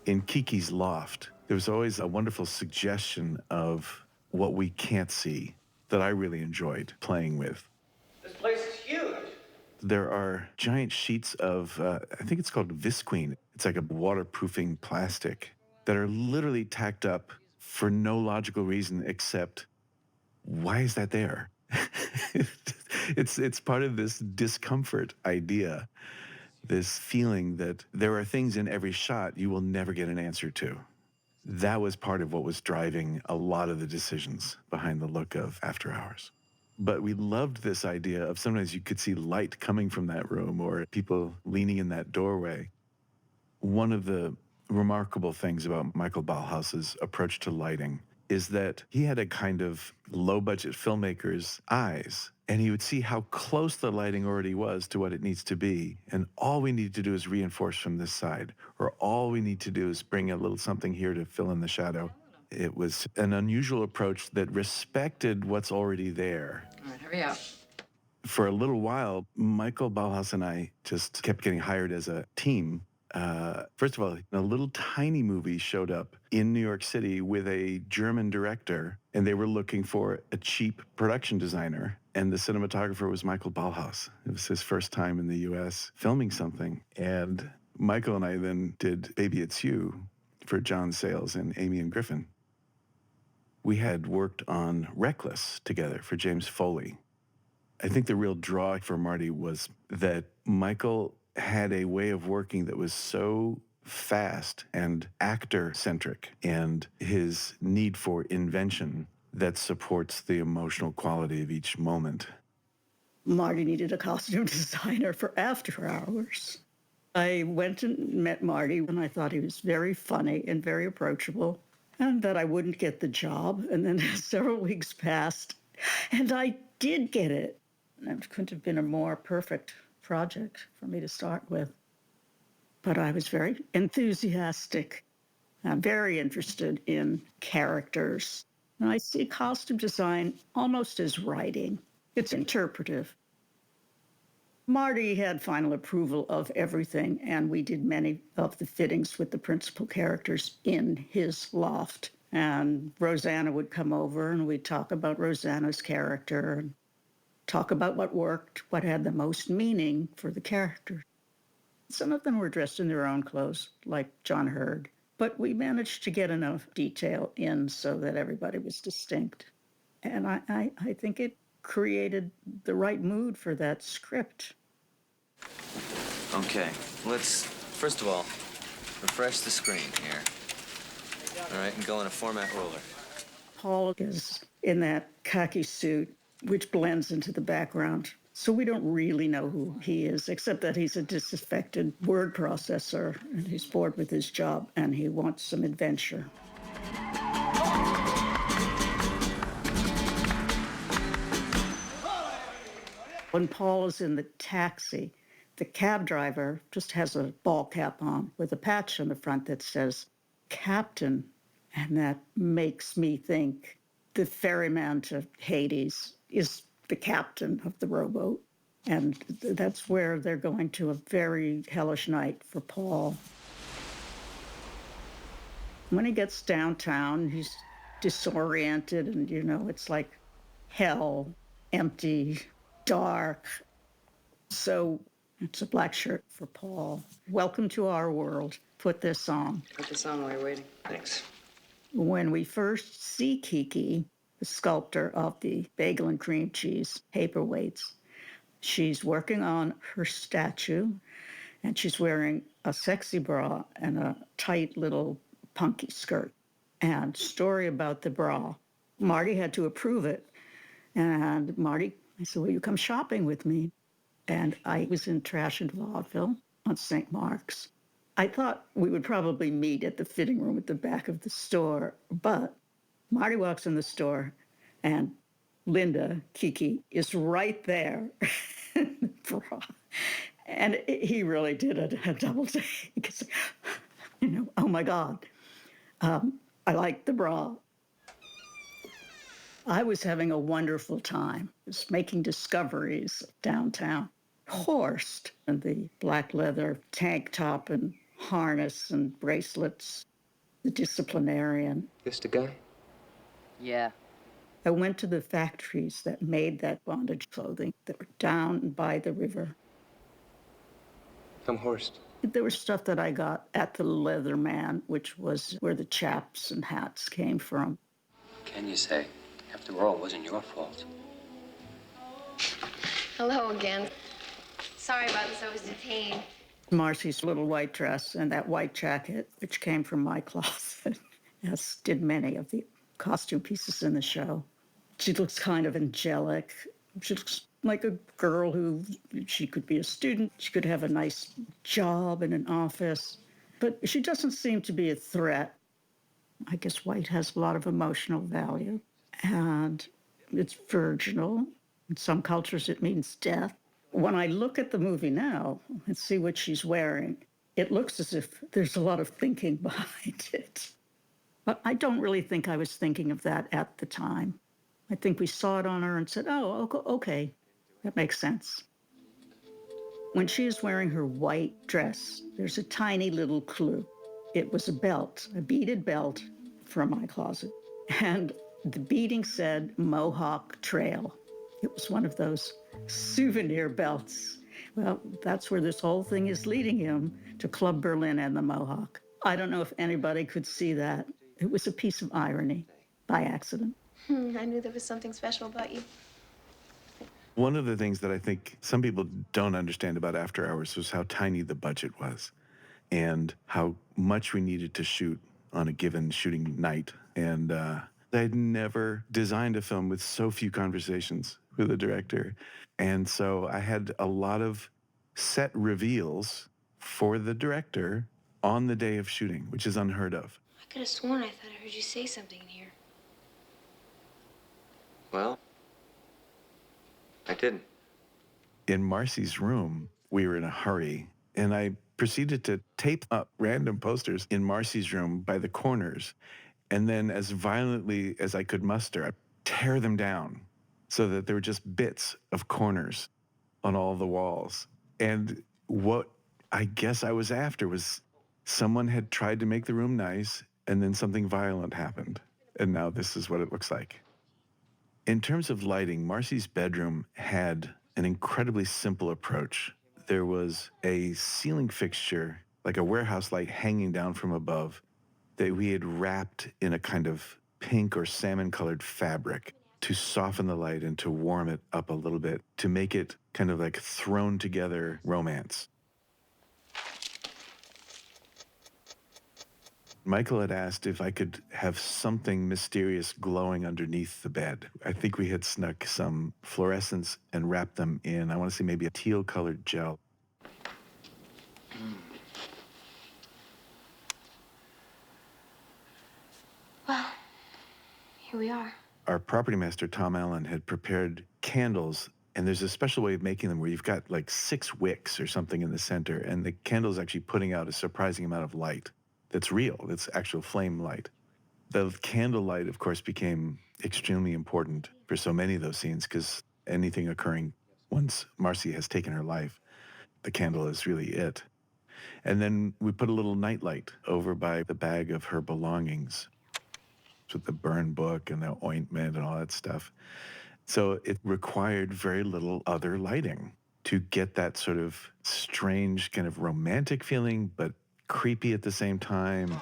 In Kiki's loft, there was always a wonderful suggestion of what we can't see that I really enjoyed playing with. This place is huge. There are giant sheets of, I think it's called visqueen. It's like a waterproofing plastic that are literally tacked up for no logical reason except, why is that there? It's part of this discomfort idea, this feeling that there are things in every shot you will never get an answer to. That was part of what was driving a lot of the decisions behind the look of After Hours. But we loved this idea of sometimes you could see light coming from that room or people leaning in that doorway. One of the remarkable things about Michael Ballhaus's approach to lighting is that he had a kind of low-budget filmmaker's eyes, and he would see how close the lighting already was to what it needs to be, and all we need to do is reinforce from this side, or all we need to do is bring a little something here to fill in the shadow. It was an unusual approach that respected what's already there. All right, hurry up. For a little while, Michael Ballhaus and I just kept getting hired as a team. First of all, a little tiny movie showed up in New York City with a German director, and they were looking for a cheap production designer, and the cinematographer was Michael Ballhaus. It was his first time in the U.S. filming something, and Michael and I then did Baby It's You for John Sayles and Amy and Griffin. We had worked on Reckless together for James Foley. I think the real draw for Marty was that Michael had a way of working that was so fast and actor-centric, and his need for invention that supports the emotional quality of each moment. Marty needed a costume designer for After Hours. I went and met Marty, and I thought he was very funny and very approachable, and that I wouldn't get the job. And then several weeks passed, and I did get it. It couldn't have been a more perfect project for me to start with. But I was very enthusiastic. I'm very interested in characters. And I see costume design almost as writing. It's interpretive. Marty had final approval of everything, and we did many of the fittings with the principal characters in his loft. And Rosanna would come over, and we'd talk about Rosanna's character, and talk about what worked, what had the most meaning for the character. Some of them were dressed in their own clothes, like John Hurd, but we managed to get enough detail in so that everybody was distinct. And I think it created the right mood for that script. Okay, let's, first of all, refresh the screen here. All right, and go in a format roller. Paul is in that khaki suit, which blends into the background. So we don't really know who he is, except that he's a disaffected word processor, and he's bored with his job, and he wants some adventure. When Paul is in the taxi, the cab driver just has a ball cap on with a patch on the front that says, Captain, and that makes me think the ferryman to Hades is the captain of the rowboat. And that's where they're going to a very hellish night for Paul. When he gets downtown, he's disoriented, and, it's like hell, empty, dark. So it's a black shirt for Paul. Welcome to our world. Put this on. Put this on while you're waiting. Thanks. When we first see Kiki, the sculptor of the bagel and cream cheese paperweights, she's working on her statue, and she's wearing a sexy bra and a tight little punky skirt. And story about the bra, Marty had to approve it. And Marty, I said, will you come shopping with me? And I was in Trash and Vaudeville on St. Mark's. I thought we would probably meet at the fitting room at the back of the store, but Marty walks in the store, and Linda, Kiki, is right there. And he really did a double take. Because, oh my God, I like the bra. I was having a wonderful time. I was making discoveries downtown. Horst, and the black leather tank top and harness and bracelets, the disciplinarian. This the guy? Yeah. I went to the factories that made that bondage clothing that were down by the river. I'm Horst. There was stuff that I got at the Leatherman, which was where the chaps and hats came from. Can you say? After all, it wasn't your fault. Hello again. Sorry about this, I was detained. Marcy's little white dress and that white jacket, which came from my closet, as did many of the costume pieces in the show. She looks kind of angelic. She looks like a girl who, she could be a student, she could have a nice job in an office, but she doesn't seem to be a threat. I guess white has a lot of emotional value, and it's virginal. In some cultures, it means death. When I look at the movie now and see what she's wearing, it looks as if there's a lot of thinking behind it. But I don't really think I was thinking of that at the time. I think we saw it on her and said, oh, okay, that makes sense. When she is wearing her white dress, there's a tiny little clue. It was a belt, a beaded belt from my closet. And the beading said Mohawk Trail. It was one of those souvenir belts. Well, that's where this whole thing is leading him, to Club Berlin and the Mohawk. I don't know if anybody could see that. It was a piece of irony by accident. I knew there was something special about you. One of the things that I think some people don't understand about After Hours was how tiny the budget was and how much we needed to shoot on a given shooting night. And I'd never designed a film with so few conversations with a director. And so I had a lot of set reveals for the director on the day of shooting, which is unheard of. I could have sworn I thought I heard you say something in here. Well, I didn't. In Marcy's room, we were in a hurry, and I proceeded to tape up random posters in Marcy's room by the corners, and then as violently as I could muster, I tear them down so that there were just bits of corners on all the walls. And what I guess I was after was someone had tried to make the room nice, and then something violent happened, and now this is what it looks like. In terms of lighting, Marcy's bedroom had an incredibly simple approach. There was a ceiling fixture, like a warehouse light hanging down from above, that we had wrapped in a kind of pink or salmon-colored fabric to soften the light and to warm it up a little bit, to make it kind of like thrown together romance. Michael had asked if I could have something mysterious glowing underneath the bed. I think we had snuck some fluorescents and wrapped them in, I want to say maybe a teal-colored gel. Well, here we are. Our property master, Tom Allen, had prepared candles, and there's a special way of making them where you've got like 6 wicks or something in the center, and the candle's actually putting out a surprising amount of light. That's real, that's actual flame light. The candle light, of course, became extremely important for so many of those scenes because anything occurring once Marcy has taken her life, the candle is really it. And then we put a little nightlight over by the bag of her belongings with the burn book and the ointment and all that stuff. So it required very little other lighting to get that sort of strange kind of romantic feeling, but creepy at the same time.